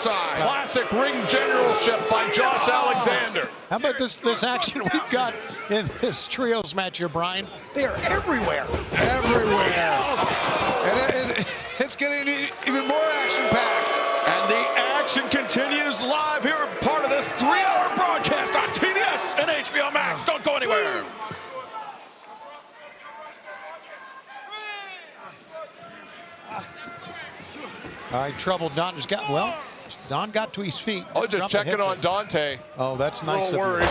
outside. Classic ring generalship by Josh Alexander. How about this action we've got in this trios match here, Brian? They are everywhere. Everywhere. And it's getting even more action-packed. And the action continues live here, part of this 3-hour broadcast on TBS and HBO Max. Don't go anywhere. All right, trouble. Don just got, well, Don got to his feet. Oh, just checking on Dante. Oh, that's nice. A little worried.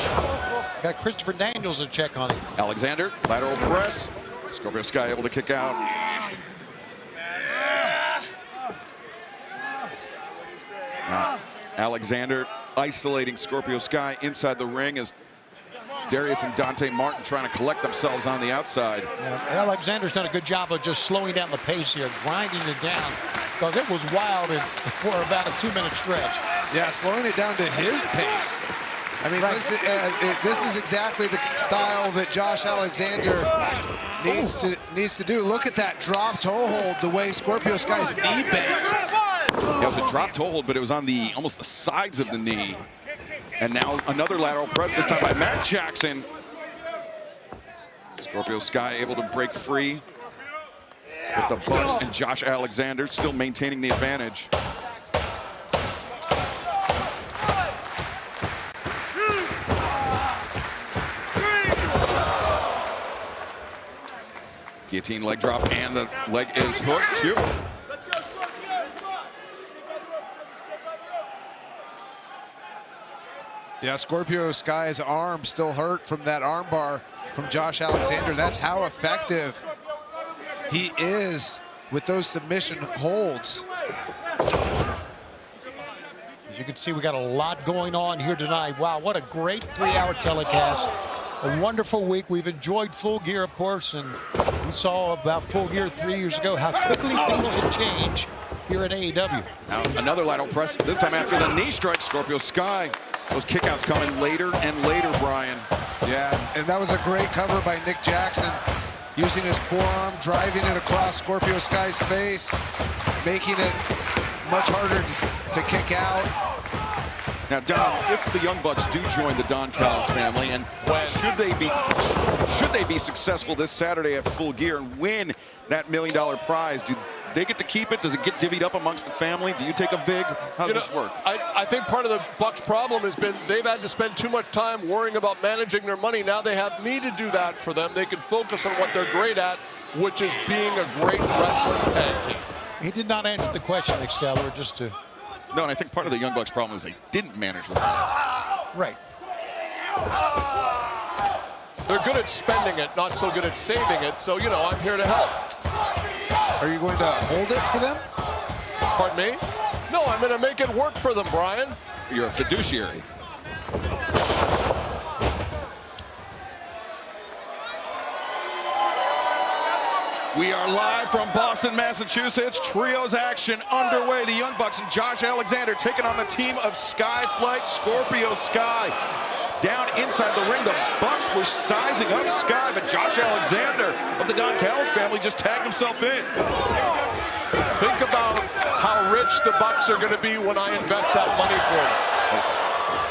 Got Christopher Daniels to check on him. Alexander, lateral press. Scorpio Sky able to kick out. Now, Alexander isolating Scorpio Sky inside the ring as Darius and Dante Martin trying to collect themselves on the outside. Yeah, Alexander's done a good job of just slowing down the pace here, grinding it down, because it was wild for about a 2-minute stretch. Yeah, slowing it down to his pace. I mean, this is exactly the style that Josh Alexander needs to do. Look at that drop toe hold, the way Scorpio Sky's knee bent. Yeah, it was a drop toe hold, but it was on the almost the sides of the knee. And now another lateral press, this time by Matt Jackson. Scorpio Sky able to break free. But the Bucks and Josh Alexander still maintaining the advantage. Guillotine leg drop, and the leg is hooked too. Yeah, Scorpio Sky's arm still hurt from that arm bar from Josh Alexander. That's how effective he is with those submission holds. As you can see, we got a lot going on here tonight. Wow, what a great 3-hour telecast. A wonderful week. We've enjoyed Full Gear, of course, and we saw about Full Gear 3 years ago how quickly things can change here at AEW. Now another lateral press, this time after the knee strike, Scorpio Sky. Those kickouts coming later and later, Brian. Yeah, and that was a great cover by Nick Jackson, using his forearm, driving it across Scorpio Sky's face, making it much harder to kick out. Now, Don, if the Young Bucks do join the Don Callis family, and should they be successful this Saturday at Full Gear and win that $1 million prize, do they get to keep it? Does it get divvied up amongst the family? Do you take a vig? How does this work? I think part of the Bucks' problem has been they've had to spend too much time worrying about managing their money. Now they have me to do that for them. They can focus on what they're great at, which is being a great wrestling tag team. He did not answer the question, Excalibur, just to... No, and I think part of the Young Bucks' problem is they didn't manage the money. Right. They're good at spending it, not so good at saving it. So, you know, I'm here to help. Are you going to hold it for them? Pardon me? No, I'm going to make it work for them, Brian. You're a fiduciary. We are live from Boston, Massachusetts. Trios action underway. The Young Bucks and Josh Alexander taking on the team of Skyflight, Scorpio Sky. Down inside the ring, the Bucks were sizing up Sky, but Josh Alexander of the Don Callis family just tagged himself in. Think about how rich the Bucks are going to be when I invest that money for them.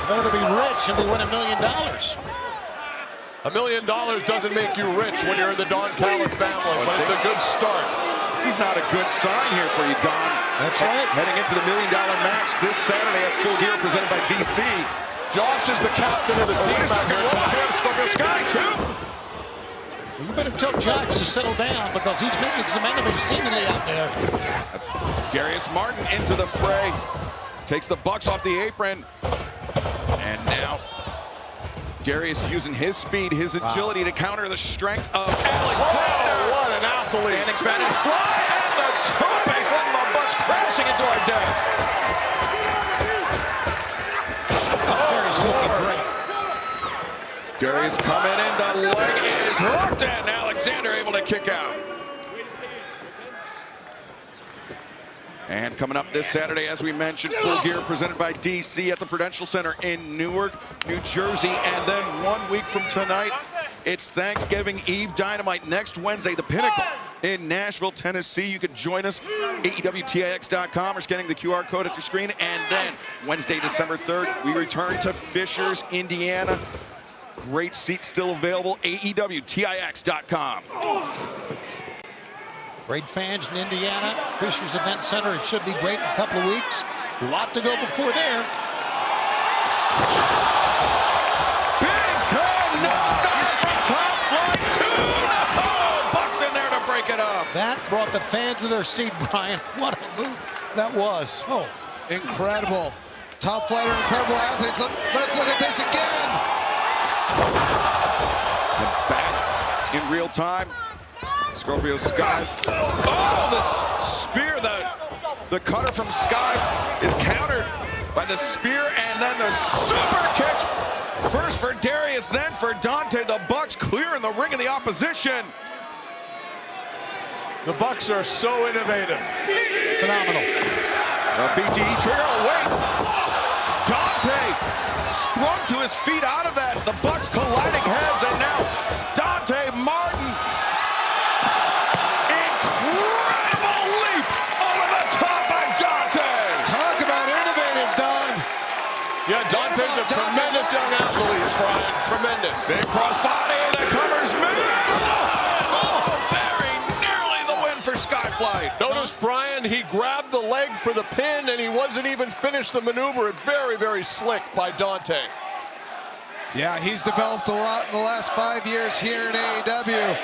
They're going to be rich if they win $1 million. $1 million doesn't make you rich when you're in the Don Callis family, but it's a good start. This is not a good sign here for you, Don. That's right. Heading into the $1 million match this Saturday at Full Gear, presented by DC. Josh is the captain of the team. Scorpio Sky, too. Well, you better tell Josh to settle down because he's making some enemies seemingly out there. Darius Martin into the fray. Takes the Bucks off the apron. And now Darius using his speed, his agility to counter the strength of Alexander. Oh, what an athlete. Standing Spanish fly and the tope, sending the Bucks crashing into our desk. Darius coming in, the leg is hooked, and Alexander able to kick out. And coming up this Saturday, as we mentioned, Full Gear presented by DC at the Prudential Center in Newark, New Jersey. And then 1 week from tonight, it's Thanksgiving Eve Dynamite next Wednesday, the Pinnacle. in Nashville, Tennessee. You can join us, AEWTIX.com, or scanning the QR code at your screen. And then Wednesday, December 3rd, we return to Fishers, Indiana. Great seats still available, AEWTIX.com. Great fans in Indiana, Fishers Event Center. It should be great in a couple of weeks. A lot to go before there. Big Ten knockdown from Top Flight 2. Bucks in there to break it up. That brought the fans to their seat, Brian. What a move that was. Oh, Incredible. Top Flight are incredible athletes. Let's look at this again. And back in real time. Scorpio Sky. Oh, the spear, the cutter from Sky is countered by the spear, and then the super kick. First for Darius, then for Dante. The Bucks clearing the ring of the opposition. The Bucks are so innovative. phenomenal. The BTE trigger, oh wait. Dante sprung to his feet out of that. The Bucks colliding heads, and now Dante Martin. Incredible leap over the top by Dante. Talk about innovative, Don. Yeah, Dante's a tremendous young athlete, Brian. Tremendous. Big crossbody that covers me. Oh, very nearly the win for Skyflight. Notice, Brian, he grabbed the leg for the pin, and he wasn't even finished the maneuver. Very, very slick by Dante. Yeah, he's developed a lot in the last 5 years here in AEW.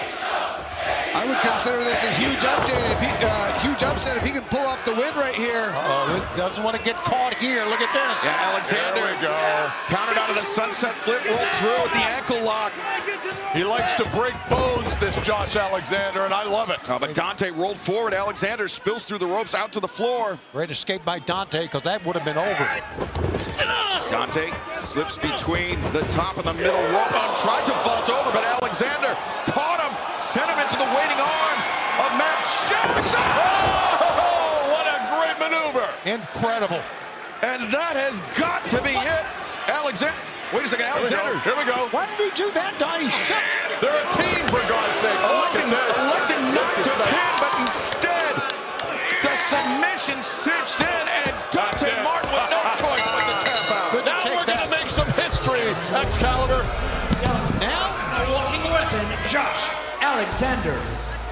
I would consider this a huge update, huge upset if he can pull off the win right here. Oh, it doesn't want to get caught here. Look at this. Yeah, Alexander There we go. countered out of the sunset flip, rolled through with the ankle lock. He likes to break bones, this Josh Alexander, and I love it. But Dante rolled forward. Alexander spills through the ropes out to the floor. Great escape by Dante, because that would have been over. Dante slips between the top and the middle rope and tried to vault over, but Alexander caught him, sent him into the waiting arms of Matt Jackson. Oh, what a great maneuver. Incredible. And that has got to be it. Alexander, wait a second, Alexander. Here we go. Why did he do that, Don? He shoved. They're a team, for God's sake. Look at this. Electing not This is to pin, fantastic. but instead, the submission cinched in, and Dante it. Martin with no choice but to tap out. Couldn't Now take we're going that. to make some history, Excalibur. Now, A walking weapon, Josh Alexander.